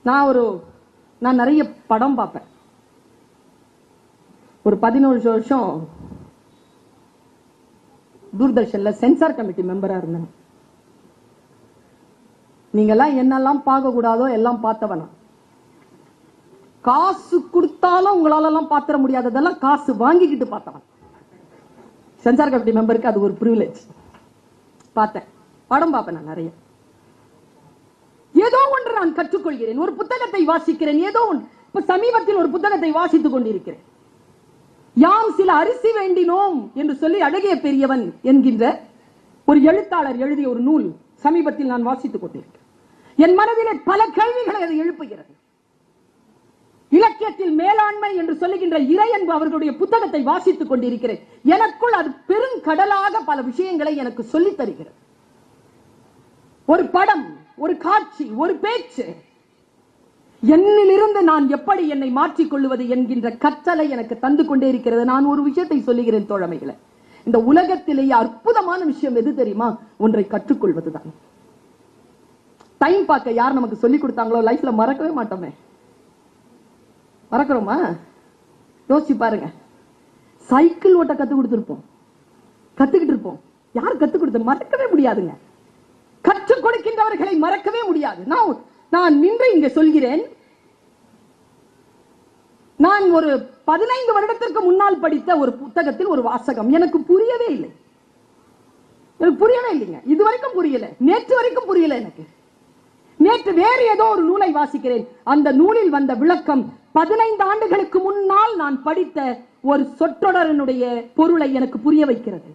நான் நிறைய படம் பார்ப்பேன். ஒரு 11 வருஷம் தூர்தர்ஷன்ல சென்சார் கமிட்டி மெம்பரா இருந்தேன். நீங்கெல்லாம் என்னெல்லாம் பார்க்க கூடாதோ எல்லாம் பார்த்தவனா. காசு கொடுத்தாலும் உங்களால எல்லாம் பாத்திர முடியாததெல்லாம் காசு வாங்கிக்கிட்டு பார்த்தவன். சென்சார் கமிட்டி மெம்பருக்கு அது ஒரு பிரிவிலேஜ். பார்த்தேன், படம் பார்ப்பேன் நான் நிறைய. ஏதோ ஒன்று நான் கற்றுக்கொள்கிறேன், ஒரு புத்தகத்தை வாசிக்கிறேன், ஏதோ ஒன்று. இப்ப சமீபத்தில் ஒரு புத்தகத்தை வாசித்துக் கொண்டிருக்கிறேன். யாம் சில அரிசி வேண்டினோம் என்று சொல்லி அழகிய பெரியவன் என்கின்ற ஒரு எழுத்தாளர் எழுதிய ஒரு நூல் சமீபத்தில் நான் வாசித்துக் கொண்டிருக்கிறேன். என் மனதிலே பல கேள்விகளை அது எழுப்புகிறது. இலக்கியத்தில் மேலாண்மை என்று சொல்லுகின்ற இறையன்பு அவர்களுடைய புத்தகத்தை வாசித்துக் கொண்டிருக்கிறேன். எனக்குள் அது பெருங்கடலாக பல விஷயங்களை எனக்கு சொல்லித் தருகிறது. ஒரு படம், ஒரு காட்சி, ஒரு பேச்சு, என்னிலிருந்து நான் எப்படி என்னை மாற்றிக் கொள்வது என்கின்ற கற்றலை எனக்கு தந்து கொண்டே இருக்கிறது. நான் ஒரு விஷயத்தை சொல்லுகிறேன் தோழமைகளை, இந்த உலகத்திலேயே அற்புதமான விஷயம் எது தெரியுமா? ஒன்றை கற்றுக்கொள்வதுதான். டைம் பார்க்க யார் நமக்கு சொல்லிக் கொடுத்தாங்களோ லைஃப்ல மறக்கவே மாட்டோமே. மறக்கிறோமா? யோசிச்சு பாருங்க. சைக்கிள் ஓட்ட கத்து கொடுத்திருப்போம், கத்துக்கிட்டு இருப்போம். யார் கத்து கொடுத்த? மறக்கவே முடியாதுங்க. கற்றுக் கொடுக்கின்றவர்களை மறக்கவே முடியாது. நான் நின்று இங்க சொல்கிறேன், நான் ஒரு 15 வருடத்திற்கு முன்னால் படித்த ஒரு புத்தகத்தில் ஒரு வாசகம் எனக்கு புரியவே இல்லை. எனக்கு புரியவே இல்லைங்க. இதுவரைக்கும் புரியல, நேற்று வரைக்கும் புரியல எனக்கு. நேற்று வேறு ஏதோ ஒரு நூலை வாசிக்கிறேன். அந்த நூலில் வந்த விளக்கம் 15 ஆண்டுகளுக்கு முன்னால் நான் படித்த ஒரு சொற்றொடரனுடைய பொருளை எனக்கு புரிய வைக்கிறது.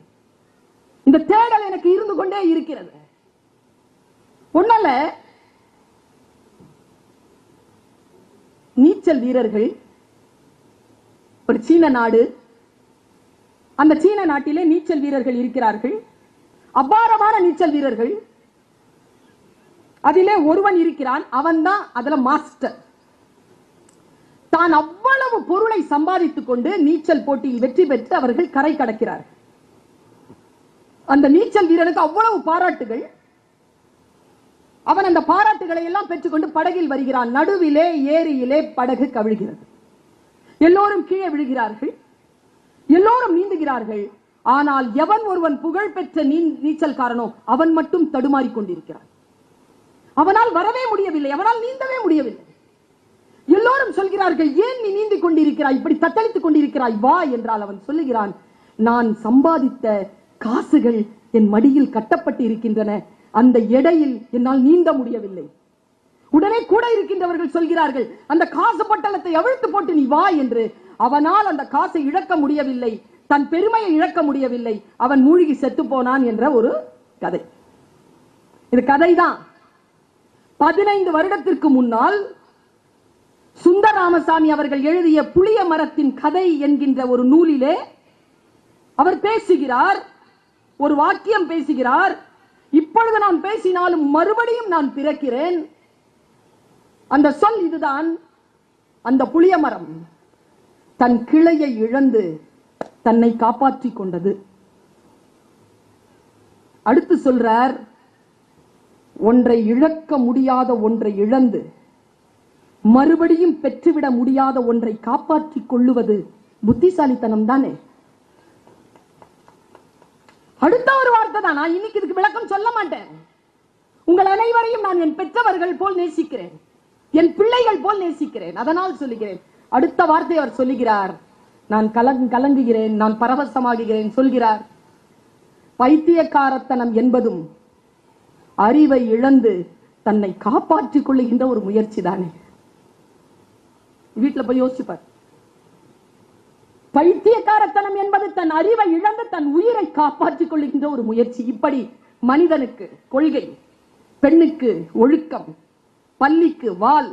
இந்த தேடல் எனக்கு இருந்து கொண்டே இருக்கிறது. ஒண்ணல்ல, நீச்சல் வீரர்கள், ஒரு சீன நாடு, அந்த சீன நாட்டிலே நீச்சல் வீரர்கள் இருக்கிறார்கள், அபாரமான நீச்சல் வீரர்கள். அதிலே ஒருவன் இருக்கிறான், அவன் தான் அதுல மாஸ்டர். தான் அவ்வளவு பொருளை சம்பாதித்துக் கொண்டு நீச்சல் போட்டியில் வெற்றி பெற்று அவர்கள் கரை கடக்கிறார்கள். அந்த நீச்சல் வீரனுக்கு அவ்வளவு பாராட்டுகள். அவன் அந்த பாராட்டுகளை எல்லாம் பெற்றுக்கொண்டு படகில் வருகிறான். நடுவிலே ஏரியிலே படகு கவிழ்கிறது. எல்லோரும் கீழே விழுகிறார்கள், எல்லோரும் நீந்துகிறார்கள். ஆனால் எவன் ஒருவன் புகழ் பெற்ற நீச்சல்காரனோ அவன் மட்டும் தடுமாறிக் கொண்டிருக்கிறான். அவனால் வரவே முடியவில்லை, அவனால் நீந்தவே முடியவில்லை. எல்லோரும் சொல்கிறார்கள், ஏன் நீ நீந்திக் கொண்டிருக்கிறாய், இப்படி தத்தளித்துக் கொண்டிருக்கிறாய், வா என்றால் அவன் சொல்லுகிறான், நான் சம்பாதித்த காசுகள் என் மடியில் கட்டப்பட்டு இருக்கின்றன, அந்த எடையில் என்னால் நீந்த முடியவில்லை. உடனே கூட இருக்கின்றவர்கள் சொல்கிறார்கள், அந்த காசு பட்டலத்தை அவிழ்த்து போட்டு நீ வா என்று. அவனால் அந்த காசை இழக்க முடியவில்லை, தன் பெருமையை இழக்க முடியவில்லை, அவன் மூழ்கி செத்து போனான் என்ற ஒரு கதை. இது கதைதான். 15 வருடத்திற்கு முன்னால் சுந்தர ராமசாமி அவர்கள் எழுதிய புளிய மரத்தின் கதை என்கின்ற ஒரு நூலிலே அவர் பேசுகிறார், ஒரு வாக்கியம் பேசுகிறார். இப்பொழுது நான் பேசினாலும் மறுபடியும் நான் பிறக்கிறேன். அந்த சொல் இதுதான். அந்த புளிய மரம் தன் கிளையை இழந்து தன்னை காப்பாற்றிக் கொண்டது. அடுத்து சொல்றார், ஒன்றை இழக்க முடியாத ஒன்றை இழந்து மறுபடியும் பெற்றுவிட முடியாத ஒன்றை காப்பாற்றிக் கொள்ளுவது புத்திசாலித்தனம் தானே. அடுத்த ஒரு வார்த்தை தான். நான் இன்னைக்கு இதுக்கு விளக்கம் சொல்ல மாட்டேன். உங்கள் அனைவரையும் நான் என் பெற்றவர்கள் போல் நேசிக்கிறேன், என் பிள்ளைகள் போல் நேசிக்கிறேன். அதனால் சொல்லுகிறேன். அடுத்த வார்த்தை அவர் சொல்லுகிறார், நான் கலங்குகிறேன், நான் பரவசமாகுகிறேன். சொல்கிறார், பைத்தியக்காரத்தனம் என்பதும் அறிவை இழந்து தன்னை காப்பாற்றிக் கொள்ளுகின்ற ஒரு முயற்சி தானே. வீட்டுல போய் யோசிப்பார். பைத்தியக்காரத்தனம் என்பது தன் அறிவை இழந்து தன் உயிரை காப்பாற்றிக் கொள்ளுகின்ற ஒரு முயற்சி. இப்படி மனிதனுக்கு கொள்கை, பெண்ணுக்கு ஒழுக்கம், பள்ளிக்கு வாள்,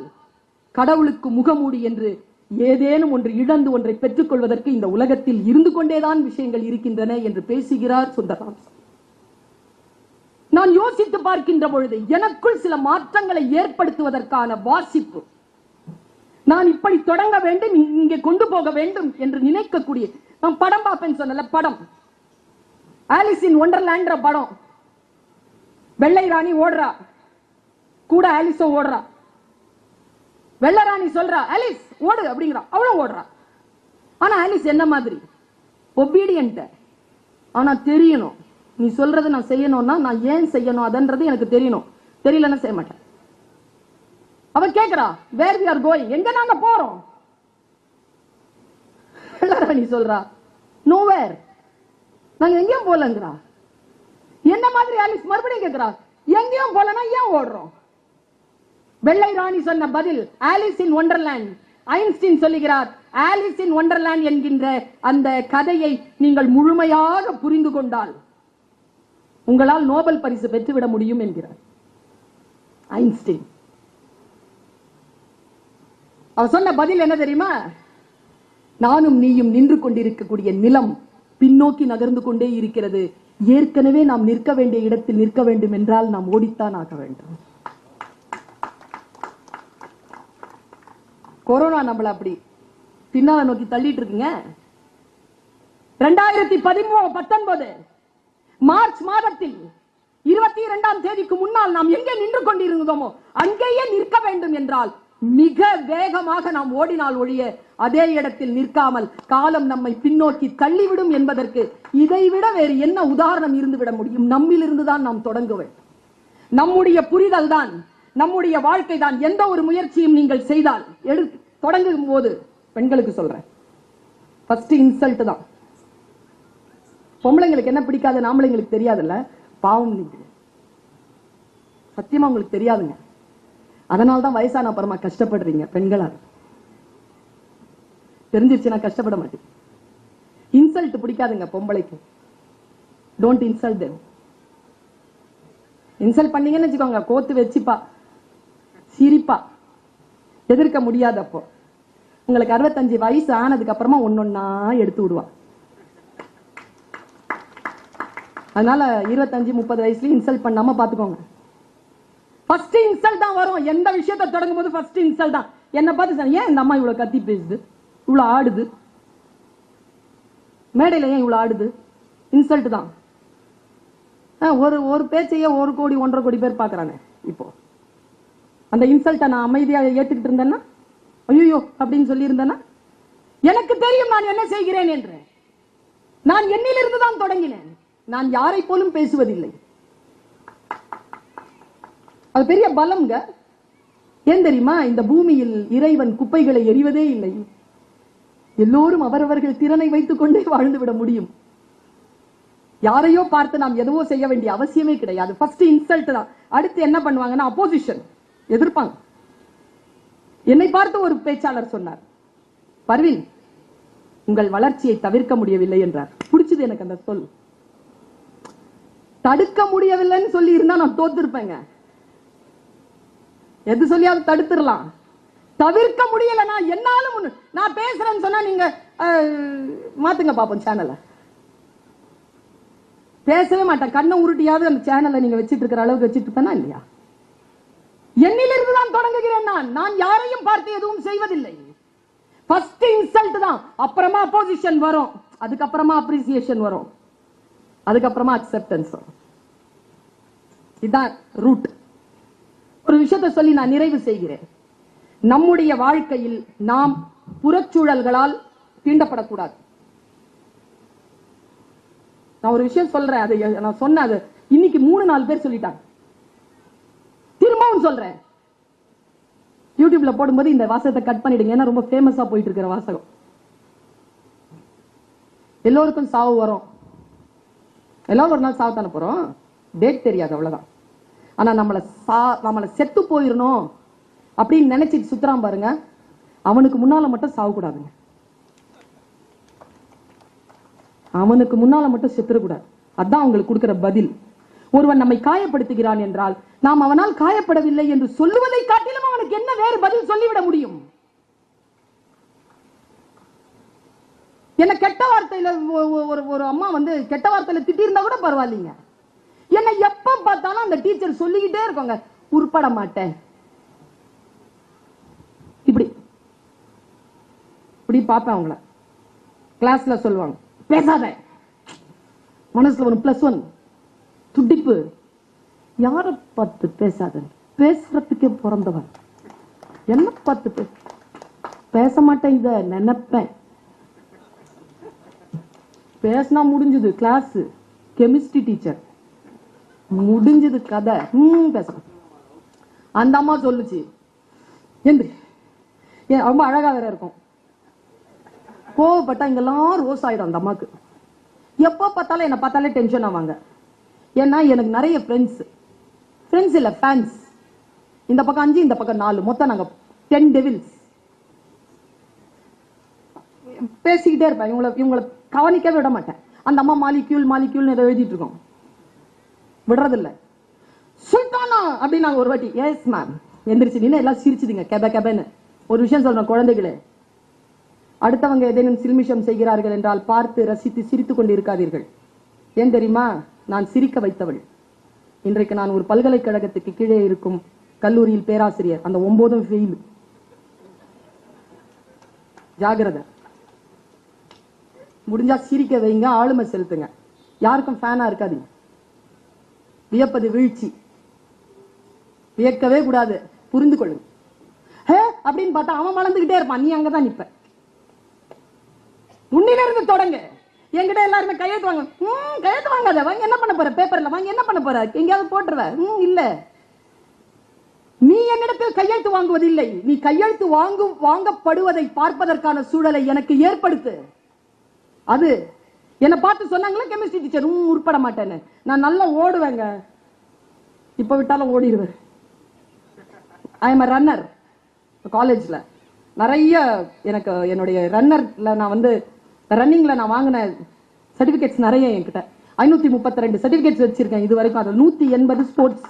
கடவுளுக்கு முகமூடி என்று ஏதேனும் ஒன்று இழந்து ஒன்றை பெற்றுக் கொள்வதற்கு இந்த உலகத்தில் இருந்து கொண்டேதான் விஷயங்கள் இருக்கின்றன என்று பேசுகிறார் சுந்தரராமசாமி. நான் யோசித்து பார்க்கின்ற பொழுது எனக்குள் சில மாற்றங்களை ஏற்படுத்துவதற்கான வாசிப்பு, நான் இப்படி தொடங்க வேண்டும், இங்கே கொண்டு போக வேண்டும் என்று நினைக்கக்கூடிய, நான் படம் பார்ப்பேன் சொன்னல, படம் ஆலிஸ் இன் ஒண்டர்லேண்ட் படம். வெள்ளை ராணி ஓடுறா, கூட ஆலிஸும் ஓடுறா. வெள்ளராணி சொல்றா ஆலிஸ் ஓடு அப்படிங்கிறா, அவளும் ஓடுறா. ஆனா ஆலிஸ் என்ன மாதிரி ஒபீடியன்ட். ஆனா தெரியணும், நீ சொல்றது நான் செய்யணும்னா நான் ஏன் செய்யணும் அதன்றது எனக்கு தெரியணும், தெரியலன்னா செய்ய மாட்டேன். அவ கேக்குறா வேர் வி ஆர் கோயிங், எங்க நாங்க போறோம்? வெள்ளராணி சொல்றா நோவேர், நாங்க எங்கேயும் போலங்கிறா. என்ன மாதிரி ஆலிஸ் மறுபடியும் கேக்குறா எங்கேயும் போலனா ஏன் ஓடுறோம்? வெள்ளை ராணி சொன்ன பதில் ஆலிஸ் இன் ஒண்டர்லேண்ட். ஐன்ஸ்டீன் சொல்லுகிறார், ஆலிஸ் இன் ஒண்டர்லேண்ட் என்கின்ற அந்த கதையை நீங்கள் முழுமையாக புரிந்து கொண்டால் உங்களால் நோபல் பரிசு பெற்றுவிட முடியும் என்கிறார் ஐன்ஸ்டீன். அவர் சொன்ன பதில் என்ன தெரியுமா? நானும் நீயும் நின்று கொண்டிருக்கக்கூடிய நிலம் பின்னோக்கி நகர்ந்து கொண்டே இருக்கிறது. ஏற்கனவே நாம் நிற்க வேண்டிய இடத்தில் நிற்க வேண்டும் என்றால் நாம் ஓடித்தான் ஆக வேண்டும். கொரோனா நம்மள அப்படி பின்னால நோக்கி தள்ளிட்டு இருக்குங்க. 2019 மார்ச் மாதத்தில் 22ஆம் தேதிக்கு முன்னால் நாம் எங்கே நின்று கொண்டிருந்தோமோ அங்கேயே நிற்க வேண்டும் என்றால் மிக வேகமாக நாம் ஓடினால் ஒழிய அதே இடத்தில் நிற்காமல் காலம் நம்மை பின்னோக்கி தள்ளிவிடும் என்பதற்கு இதைவிட வேறு என்ன உதாரணம் இருந்துவிட முடியும்? நம்மிலிருந்து தான் நாம் தொடங்க வேண்டும். நம்முடைய புரிதல் தான், நம்முடைய வாழ்க்கை தான். எந்த ஒரு முயற்சியும் நீங்கள் செய்தால் தொடங்கும் போது பெண்களுக்கு சொல்றேன், ஃபர்ஸ்ட் இன்சல்ட் தான். பொம்பளைங்களுக்கு என்ன பிடிக்காது நாமளைங்களுக்கு தெரியாதுல்ல, பாவம் நீங்க சத்தியமா உங்களுக்கு தெரியாதுங்க. அதனால்தான் வயசான அப்புறமா கஷ்டப்படுறீங்க பெண்களா. தெரிஞ்சிருச்சுன்னா கஷ்டப்பட மாட்டேன். இன்சல்ட் பிடிக்காதுங்க பொம்பளைக்கு. Don't insult them. இன்சல்ட் பண்ணீங்கன்னு வச்சுக்கோங்க, கோத்து வச்சுப்பா, சிரிப்பா, எதிர்க்க முடியாதப்போ. உங்களுக்கு 65 வயசு ஆனதுக்கு அப்புறமா ஒன்னொன்னா எடுத்து விடுவா. அதனால 25-30 வயசுல இன்சல்ட் பண்ணாம பாத்துக்கோங்க. ஃபர்ஸ்ட் இன்சல்ட் தான் வரும். எந்த விஷயத்தை தொடங்கும் போது ஃபர்ஸ்ட் இன்சல்ட் தான். என்ன பார்த்து ஏன் இந்த அம்மா இவ்வளவு கத்தி பேசுது, இவ்வளவு ஆடுது, மேடையில ஏன் இவ்வளவு ஆடுது? இன்சல்ட் தான். ஒரு பேச்சையே 1 கோடி 1.5 கோடி பேர் பாக்குறானே. இப்போ அந்த இன்சல்ட்டை நான் அமைதியா ஏத்துக்கிட்டு இருந்தேன்னா, ஐயோ அப்படின்னு சொல்லி இருந்தேன்னா, எனக்கு தெரியும் நான் என்ன செய்கிறேன் என்று. நான் என்னிலிருந்து தான் தொடங்கினேன். நான் யாரை போலும் பேசுவதில்லை. அது பெரிய பலம்ங்க. ஏன் தெரியுமா? இந்த பூமியில் இறைவன் குப்பைகளை எறிவதே இல்லை. எல்லோரும் அவரவர்கள் திறனை வைத்துக் கொண்டே வாழ்ந்து விட முடியும். யாரையோ பார்த்து நாம் எதுவோ செய்ய வேண்டிய அவசியமே கிடையாது. ஃபர்ஸ்ட் இன்சல்ட் தான். அடுத்து என்ன பண்ணுவாங்கன்னா அப்போசிஷன் எதிர்ப்பாங்க. என்னை பார்த்து ஒரு பேச்சாளர் சொன்னார், பர்வீன் உங்கள் வளர்ச்சியை தவிர்க்க முடியவில்லை என்றார். பிடிச்சது எனக்கு அந்த சொல். தடுக்க முடியவில்லைன்னு சொல்லி இருந்தா நான் தோத்திருப்பேங்க. எது சொல்லியாவது தடுத்துடலாம். தவிர்க்க முடியலன்னா என்னாலும் நான் பேசுறேன்னு சொன்னா நீங்க மாத்துங்க பாப்போம் சேனலை. பேசவே மாட்டேன். கண்ணை உருட்டியாவது அந்த சேனலை நீங்க வச்சிட்டு இருக்கிற அளவுக்கு வச்சிட்டு இருப்பேனா இல்லையா? என்னிலிருந்து தான் தொடங்குகிறேன். நான் யாரையும் பார்த்து எதுவும் செய்வதில்லை. ஃபர்ஸ்ட் இன்சல்ட் தான், அப்புறமா அப்போசிஷன் வரும், அதுக்கப்புறமா அப்ரிசியேஷன் வரும், அதுக்கப்புறமா அக்செப்டன்ஸ் வரும். இதுதான் ரூட். ஒரு விஷயத்தை சொல்லி நான் நிறைவு செய்கிறேன். நம்முடைய வாழ்க்கையில் நாம் புறச்சூழல்களால் தீண்டப்படக்கூடாது. நான் ஒரு விஷயம் சொல்றேன், அதை நான் சொன்ன அது இன்னைக்கு 3-4 பேர் சொல்லிட்டாங்க. திரும்பவும் சொல்றேன், யூடியூப்ல போடும்போது இந்த வாசகத்தை கட் பண்ணிடுங்க. ஏன்னா ரொம்ப ஃபேமஸா போயிட்டு இருக்கிற வாசகம். எல்லோருக்கும் சாவு வரும். எல்லாரும் ஒரு நாள் சாவு தானே போறோம். டேட் தெரியாது, அவ்வளவுதான். ஆனா நம்மளை செத்து போயிடணும் அப்படின்னு நினைச்சிட்டு சுத்துறான் பாருங்க, அவனுக்கு முன்னால மட்டும் சாவு கூடாதுங்க. அவனுக்கு முன்னால மட்டும் செத்துறக்கூடாது. அதான் அவங்களுக்கு கொடுக்கிற பதில். ஒருவன் நம்மை காயப்படுத்துகிறான் என்றால் நாம் அவனால் காயப்படவில்லை என்று சொல்லுவதை காட்டிலும் அவனுக்கு என்ன வேறு பதில் சொல்லிவிட முடியும்? என்ன கெட்ட வார்த்தையில ஒரு அம்மா வந்து கெட்ட வார்த்தையில திட்டிருந்தா கூட பரவாயில்லைங்க. என்ன எப்ப பார்த்தாலும் அந்த டீச்சர் சொல்லிக்கிட்டே இருக்காங்க, உருப்பட மாட்டேன், இப்படி இப்படி பார்ப்பேன். அவங்கள கிளாஸ்ல சொல்லுவாங்க, பேசாத, மனசுல ஒரு +1 துடிப்பு. யார பார்த்து பேசாத? பேசுறதுக்கே பிறந்தவன். என்ன பார்த்து பேச மாட்டேன், இத நினைப்பேன். பேசினா முடிஞ்சது. கிளாஸ் கெமிஸ்ட்ரி டீச்சர் முடிஞ்சது கதை. பேசுறேன். அந்த அம்மா சொல்லுச்சு, ரொம்ப அழகா வேற இருக்கும். கோவப்பட்டா இங்கெல்லாம் ரோஸ் ஆயிடும் அந்த அம்மாக்கு. எப்ப பார்த்தாலும் என்ன பார்த்தாலே டென்ஷன் ஆவாங்க. ஏன்னா எனக்கு நிறைய ஃப்ரெண்ட்ஸ் இல்ல ஃபேன்ஸ். இந்த பக்கம் 5, இந்த பக்கம் 4, மொத்தம் நாங்க 10 டெவில்ஸ். பேசிக்கிட்டே இருப்பேன். இவங்களை கவனிக்கவே விட மாட்டேன். அந்த அம்மா மாலிக்யூல் ஏதோ எழுதிட்டு இருக்கோம், விடுறதில்ல. சுல்தானா அப்படின்னு நாங்க ஒரு வாட்டி, எஸ் மேம் எந்திரிச்சு நின்று எல்லாம் சிரிச்சுதுங்க கெபன்னு. ஒரு விஷயம் சொல்றேன் குழந்தைகளே, அடுத்தவங்க ஏதேனும் சில்மிஷம் செய்கிறார்கள் என்றால் பார்த்து ரசித்து சிரித்துக் கொண்டு இருக்காதீர்கள். ஏன் தெரியுமா? நான் சிரிக்க வைத்தவள். இன்றைக்கு நான் ஒரு பல்கலைக்கழகத்துக்கு கீழே இருக்கும் கல்லூரியில் பேராசிரியர். அந்த 9 ஃபெயில். ஜாகிரதை. முடிஞ்சா சிரிக்க வைங்க, ஆளுமை செலுத்துங்க. யாருக்கும் ஃபேனா இருக்காதீங்க. வியப்பது வீழ்ச்சி. வியக்கவே கூடாது. புரிந்து கொள்ளுங்க. அப்படின்னு பார்த்தா அவன் வளர்ந்துகிட்டே இருப்பான், நீ அங்கதான் நிப்ப. உன்னில இருந்து தொடங்க. என்கிட்ட எல்லாருமே கையெழுத்து வாங்க. கையெழுத்து வாங்காத. வாங்க என்ன பண்ண போற? பேப்பர்ல வாங்க என்ன பண்ண போற? எங்கேயாவது போட்டுருவ? இல்ல, நீ என்னிடத்தில் கையெழுத்து வாங்குவதில்லை. நீ கையெழுத்து வாங்கப்படுவதை பார்ப்பதற்கான சூழலை எனக்கு ஏற்படுத்து. அது என்ன பார்த்து சொன்னாங்களா கெமிஸ்ட்ரி டீச்சர் உட்பட மாட்டேன்னு. நான் நல்லா ஓடுவேங்க. இப்ப விட்டாலும் ஓடிடுவேன். I am runner. காலேஜ்ல நிறைய எனக்கு என்னுடைய ரன்னர்ல நான் ரன்னிங்ல நான் வாங்கின சர்டிபிகேட்ஸ் நிறைய என்கிட்ட 532 சர்டிபிகேட்ஸ் வச்சிருக்கேன் இது வரைக்கும். அது 180 ஸ்போர்ட்ஸ்.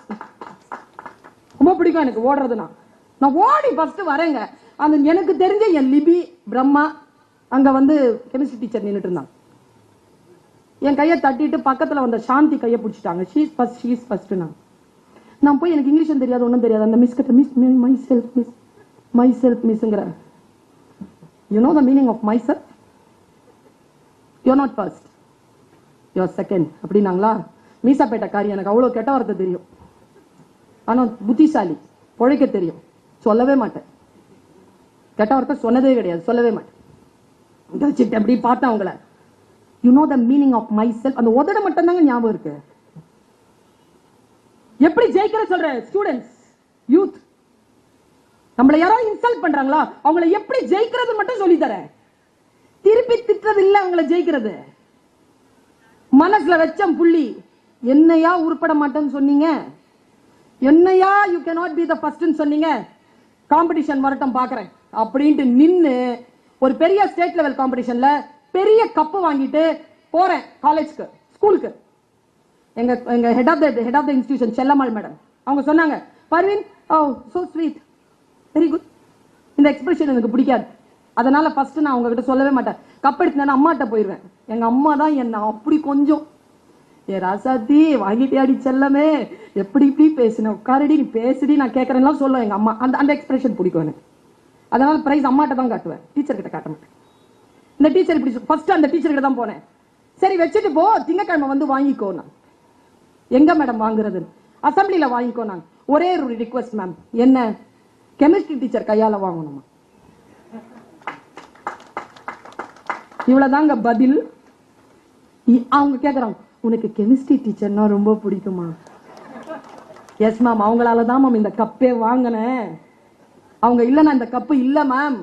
ரொம்ப பிடிக்கும் எனக்கு ஓடுறதுனா. நான் ஓடி ஃபர்ஸ்ட் வரேங்க. அந்த எனக்கு தெரிஞ்ச என் லிபி பிரம்மா அங்க கெமிஸ்ட்ரி டீச்சர் நின்றுட்டு இருந்தாங்க. என் கையை தட்டிட்டு பக்கத்துல வந்த சாந்தி கையை பிடிச்சிட்டாங்க. She's first. நான் போய் எனக்கு இங்கிலீஷும் தெரியாது ஒன்றும் தெரியாது. அந்த மிஸ் கிட்ட மை செல்ஃப் மிஸ்ங்கிற. You know the meaning of my self? You're not first, you're second அப்படின்னாங்களா. மீசாப்பேட்டைக்காரி, எனக்கு அவ்வளவு கெட்ட வார்த்தை தெரியும். ஆனா புத்திசாலி, பொழைக்க தெரியும். சொல்லவே மாட்டேன். கெட்ட வார்த்தை சொன்னதே கிடையாது, சொல்லவே மாட்டேன். அப்படி பார்த்தேன் அவங்கள. You know the meaning of my self. அந்த உதட மட்டும் தாங்க ஞாபகம் இருக்கு. எப்படி ஜெயிக்கிற சொல்ற ஸ்டூடெண்ட்ஸ், யூத். நம்மள யாராவது இன்சல்ட் பண்றாங்களா, அவங்கள எப்படி ஜெயிக்கிறது மட்டும் சொல்லி தர. திருப்பி திட்டுறது இல்ல அவங்கள ஜெயிக்கிறது. மனசுல வச்சம் புள்ளி. என்னையா உருப்பட மாட்டேன்னு சொன்னீங்க, என்னையா you cannot be the first சொன்னீங்க, காம்படிஷன் வரட்டும் பாக்குறேன் அப்படின்ட்டு நின்னு ஒரு பெரிய ஸ்டேட் லெவல் காம்படிஷன்ல பெரிய கப்பு வாங்கிட்டு போறேன் காலேஜ்க்கு, ஸ்கூலுக்கு. எங்க head of the institution Chellammal madam அவங்க சொன்னாங்க, Parveen oh so sweet, very good. இந்த எக்ஸ்பிரஷன் எனக்கு பிடிக்காது, அதனால ஃபர்ஸ்ட் நான் உங்ககிட்ட சொல்லவே மாட்டேன். கப் எடுத்து அம்மாட்ட போயிருவேன். எங்க அம்மா தான் என்ன அப்படி கொஞ்சம், ஏ ராசாத்தி வாங்கிட்டியாடி செல்லமே, எப்படி இப்படி பேசுன, உட்காரடி நீ பேசுடி நான் கேட்கறேன்னா சொல்லுவேன் எங்க அம்மா. அந்த எக்ஸ்பிரஷன் பிடிக்கும் எனக்கு. அதனால பிரைஸ் அம்மாட்ட தான் காட்டுவேன், டீச்சர் கிட்ட காட்ட மாட்டேன். இந்த டீச்சர் இப்படி ஃபர்ஸ்ட் அந்த டீச்சர் கிட்ட தான் போனேன். சரி வச்சுட்டு போ, திங்கக்கிழமை வாங்கிக்கோ. நான் எங்க மேடம் வாங்குறது? அசம்பிளில வாங்கிக்கோ. நான் ஒரே ஒரு ரிக்வெஸ்ட் மேம், என்ன கெமிஸ்ட்ரி டீச்சர் கையால வாங்கணுமா? இவ்வளவுதாங்க பதில். அவங்க கேக்குறாங்க, உனக்கு கெமிஸ்ட்ரி டீச்சர்னா ரொம்ப பிடிக்குமா? எஸ் மேம், அவங்களாலதான் மேம் இந்த கப்பே வாங்கினேன். அவங்க இல்லனா இந்த கப்பு இல்ல ma'am.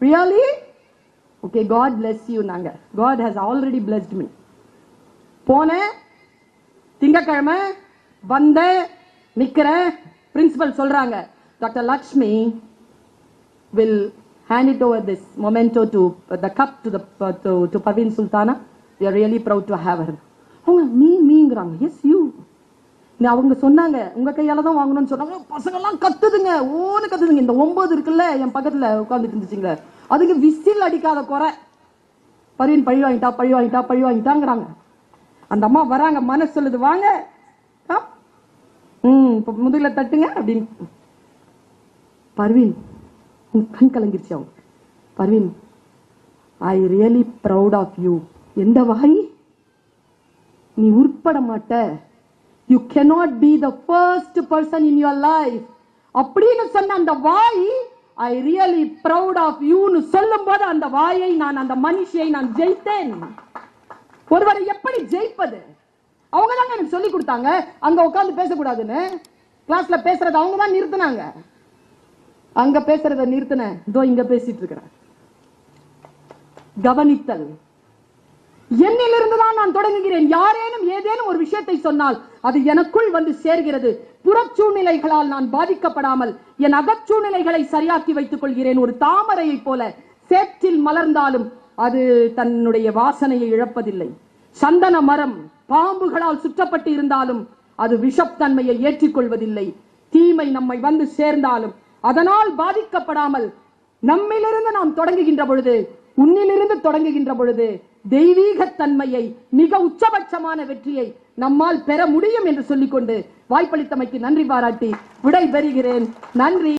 Really? Okay, God bless you. நாங்க God has already blessed me. போனேன் திங்கக்கிழமை, வந்த நிக்கிற, பிரின்சிபல் சொல்றாங்க, doctor Lakshmi will hand it over this memento to the cup to Parveen Sultana. We are really proud to have her. அவங்க மீங்கறாங்க. S you. அவங்க சொன்னாங்க உங்க கையால தான் வாங்கணும்னு சொன்னாங்க. பசங்க எல்லாம் கத்துதுங்க, ஓன்னு கத்துதுங்க. இந்த 9 இருக்குல்ல என் பக்கத்துல உட்கார்ந்துட்டு இருந்துச்சுங்க, அதுக்கு விசில் அடிக்காத குறை. பர்வீன் பழி வாங்கிட்டாங்கிறாங்க. அந்த அம்மா வராங்க, மனசு சொல்லுது வாங்க முதுகுல தட்டுங்க அப்படின்னு. பர்வீன் கண் கலங்கிருச்சு. அவங்க Parveen, I really proud of you. எந்த வாய் நீ உட்பட மாட்ட, you cannot be the first person in your life அப்படின்னு சொன்ன அந்த வாய் ஐ ரியலி ப்ரௌட் ஆஃப் யூன்னு சொல்லும் போது அந்த வாயை நான், அந்த மனுஷியை நான் ஜெயித்தேன். ஒருவரை எப்படி ஜெயிப்பது? அவங்க தாங்க எனக்கு சொல்லி கொடுத்தாங்க. அங்க உட்கார்ந்து பேசக்கூடாதுன்னு கிளாஸ்ல பேசுறது அவங்க தான் நிறுத்தினாங்க. அங்க பேசுறத நிறுத்தின, இதோ இங்க பேசிட்டு இருக்கிறேன். கவனித்தல். என்னிலிருந்து தான் நான் தொடங்குகிறேன். யாரேனும் ஏதேனும் ஒரு விஷயத்தை சொன்னால் அது எனக்குள் வந்து சேர்கிறது. புறச்சூழ்நிலைகளால் நான் பாதிக்கப்படாமல் என் அகச்சூழ்நிலைகளை சரியாக்கி வைத்துக் கொள்கிறேன். ஒரு தாமரையை போல சேற்றில் மலர்ந்தாலும் அது தன்னுடைய வாசனையை இழப்பதில்லை. சந்தன மரம் பாம்புகளால் சுற்றப்பட்டு இருந்தாலும் அது விஷத்தன்மையை ஏற்றிக்கொள்வதில்லை. தீமை நம்மை வந்து சேர்ந்தாலும் அதனால் பாதிக்கப்படாமல் நம்மிலிருந்து நாம் தொடங்குகின்ற பொழுது, உன்னிலிருந்து தொடங்குகின்ற பொழுது தெய்வீக தன்மையை, மிக உச்சபட்சமான வெற்றியை நம்மால் பெற முடியும் என்று சொல்லிக்கொண்டு வாய்ப்பளித்தமைக்கு நன்றி பாராட்டி விடை பெறுகிறேன். நன்றி.